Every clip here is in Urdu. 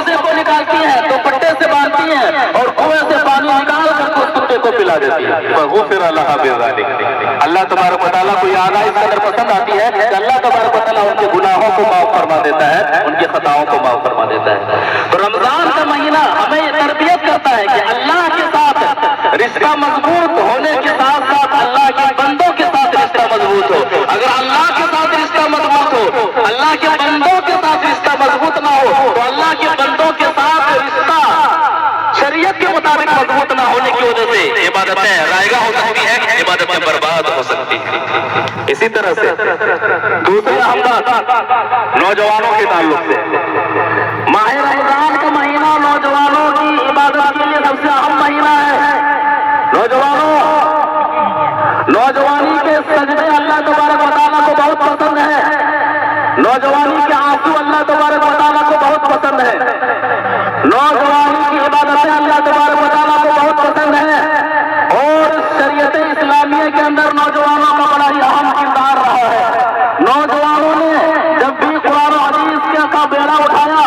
موزے کو نکالتی ہیں تو پٹے سے باندھتی ہیں اور کنویں سے پانی نکال کر اس کتے کو پلا دیتی ہے. فغفر لها بذلك. اللہ تبارک و تعالیٰ کو یہ ادا اس قدر پسند آتی ہے کہ اللہ تبارک و تعالیٰ ان کے گناہوں کو معاف فرما دیتا ہے، ان کی خطاؤں کو معاف فرما دیتا ہے. تو رمضان کا مہینہ ہمیں یہ تربیت کرتا ہے کہ اللہ کے ساتھ رشتہ مضبوط ہونے کے ساتھ ساتھ اللہ کے بندوں کے ساتھ رشتہ مضبوط ہو. اگر اللہ کے ساتھ رشتہ مضبوط ہو، اللہ کے بندوں کے ساتھ رشتہ مضبوط نہ ہو تو اللہ کے بندوں کے ساتھ رشتہ شریعت کے مطابق مضبوط نہ ہونے کی وجہ سے عبادتیں رائگاں ہو سکتی ہیں، عبادتیں برباد ہو سکتی ہیں. اسی طرح سے دوسری اہم بات نوجوانوں کے تعلق سے، ماہ رمضان کا مہینہ نوجوانوں کی عبادت کے لیے سب سے اہم مہینہ ہے. نوجوانی کے سجدے اللہ تبارک و تعالیٰ کو بہت پسند ہے. نوجوانی کے آنسو اللہ تبارک و تعالیٰ کو بہت پسند ہے. نوجوانی کی عبادتیں اللہ تبارک و تعالیٰ کو بہت پسند ہے. اور شریعت اسلامیہ کے اندر نوجوانوں کا بڑا ہی اہم کردار رہا ہے. نوجوانوں نے جب بھی قرآن و حدیث کا بیڑا اٹھایا،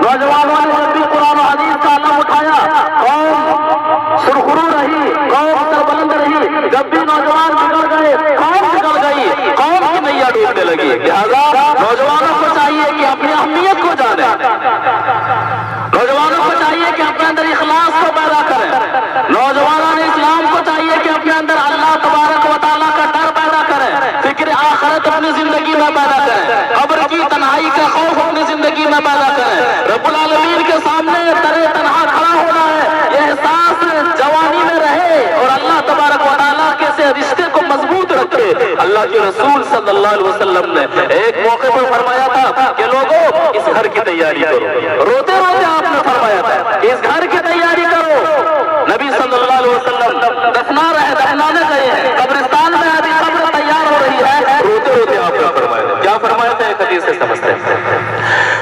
نوجوانوں نے جب بھی قرآن و حدیث کا علم اٹھایا، قوم سرخرو رہی، قوم سربلند رہی. جب بھی نوجوان بگڑ گئے، قوم بگڑ گئی، قوم کی نیا ڈوبنے لگی. لہذا نوجوانوں کو چاہیے کہ اپنی اہمیت کو جانیں. نوجوانوں کو چاہیے کہ اپنے اندر اخلاص کو پیدا کریں. نوجوانوں اسلام کو چاہیے کہ اپنے اندر اللہ تبارک و تعالیٰ کا ڈر پیدا کریں، فکر آخرت اپنی زندگی میں پیدا کریں، قبر کی تنہائی کا خوف اپنی زندگی میں پیدا کریں. رب العالمین کے سامنے ترے تنہا کھڑا ہونا ہے، یہ احساس جوانی میں رہے اور اللہ تبارک و تعالیٰ کے سے رشتے کو مضبوط رکھے. اللہ کے رسول صلی اللہ علیہ وسلم نے ایک موقع پر فرمایا تھا کہ لوگوں اس گھر کی تیاری کرو. روتے روتے آپ نے فرمایا تھا کہ اس گھر کی تیاری کرو. نبی صلی اللہ علیہ وسلم دفنانے گئے ہیں، قبرستان میں ابھی قبر تیار ہو رہی ہے. روتے روتے آپ نے فرمایا تھا. کیا فرمایا تھا؟ ایک حدیث سے سمجھتے ہیں.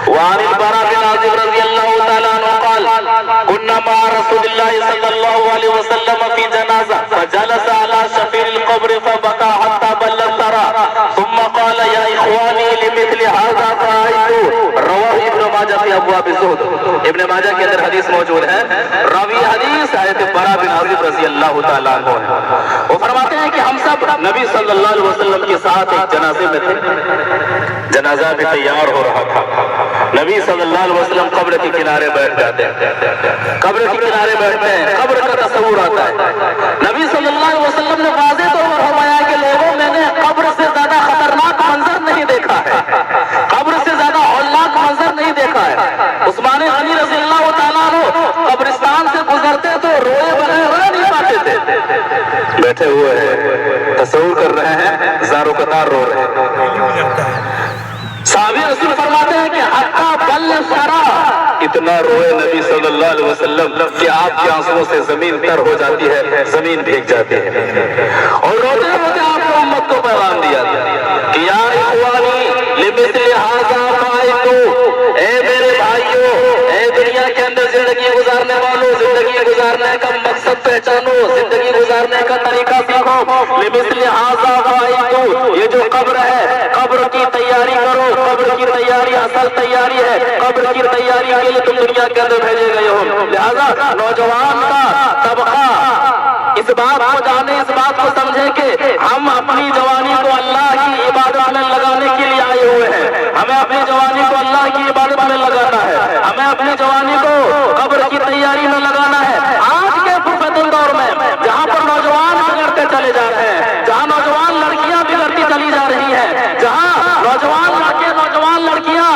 وعن البراء بن عازب رضی اللہ تعالیٰ عنہ قال كنا مع رسول الله صلى الله عليه وسلم في جنازة فجلس على شفير القبر فبكى حتى بل الثرى ثم قال يا إخواني لمثل هذا فأعيدوا. رواه ابن ماجہ في ابواب الزہد. ابن ماجہ کے اندر حدیث موجود ہے. راوی حدیث حضرت براء بن عازب رضی اللہ تعالیٰ عنہ ہے. وہ فرماتے ہیں کہ ہم سب نبی صلی اللہ علیہ وسلم کے ساتھ ایک جنازے میں تھے. جنازہ بھی تیار ہو رہا تھا. نبی صلی اللہ علیہ وسلم قبر کے کنارے بیٹھ جاتے ہیں. قبر کے کنارے بیٹھتے ہیں، قبر کا تصور آتا ہے. نبی صلی اللہ علیہ وسلم نے واضح طور پر فرمایا کہ لوگوں میں نے قبر سے زیادہ خطرناک منظر نہیں دیکھا ہے، قبر سے زیادہ ہولناک منظر نہیں دیکھا ہے. عثمان غنی رضی اللہ تعالیٰ عنہ قبرستان سے گزرتے تو روئے بغیر رہ نہیں پاتے تھے. بیٹھے ہوئے ہیں، تصور کر رہے ہیں، زار و قطار رو رہے ہیں. صحابی رسول فرماتے ہیں کہ حتی بل سرا، اتنا روئے نبی صلی اللہ علیہ وسلم کہ آپ کے آنسوؤں سے زمین تر ہو جاتی ہے، زمین بھیگ جاتی ہے. اور روتے روتے آپ کو امت کو پیغام دیا کہ یا اخوانی لمثل ھذا فأعیدوا. اے میرے بھائیوں، اے دنیا کے اندر زندگی گزارنے والوں، زندگی گزارنے کا مقصد پہچانو، زندگی گزارنے کا طریقہ سیکھو. لمثل ھذا فأعیدوا. یہ جو قبر ہے، قبر کی تیاری کرو. قبر کی تیاری اصل تیاری ہے. قبر کی تیاری کے لیے تم دنیا کے اندر بھیجے گئے ہو. لہذا نوجوان کا طبقہ اس بات کو جانے، اس بات کو سمجھے کہ ہم اپنی جوانی کو اللہ کی عبادت میں لگانے کے لیے آئے ہوئے ہیں. ہمیں اپنی جوانی کو اللہ کی عبادت میں لگانا ہے. ہمیں اپنی جوانی کو قبر کی تیاری میں لگانا ہے. آج کے فتن دور میں جہاں پر نوجوان بگڑتے چلے جا رہے ہیں، جہاں نوجوان لڑکیاں بگڑتی چلی جا رہی ہیں، جہاں نوجوان لڑکے، نوجوان لڑکیاں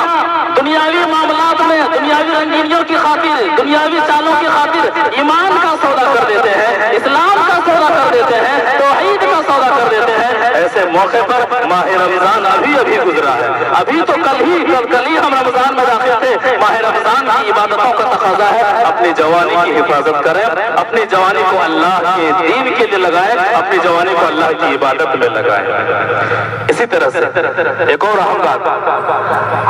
دنیاوی معاملات میں دنیاوی رنگینیوں کی خاطر، دنیاوی چالوں کی خاطر ایمان کا سودا کر دیتے ہیں، اسلام کا سودا کر دیتے ہیں، توحید کا سودا کر دیتے ہیں. ایسے موقع پر ماہ رمضان ابھی گزرا ہے. ابھی تو کل ہی ہم رمضان میں داخل تھے. ماہ رمضان کی عبادتوں کا تقاضا ہے اپنی جوانی کی حفاظت کریں، اپنی جوانی کو اللہ کے دین کے لیے لگائیں، اپنی جوانی کو اللہ کی عبادت میں لگائیں. اسی طرح سے ایک اور اہم بات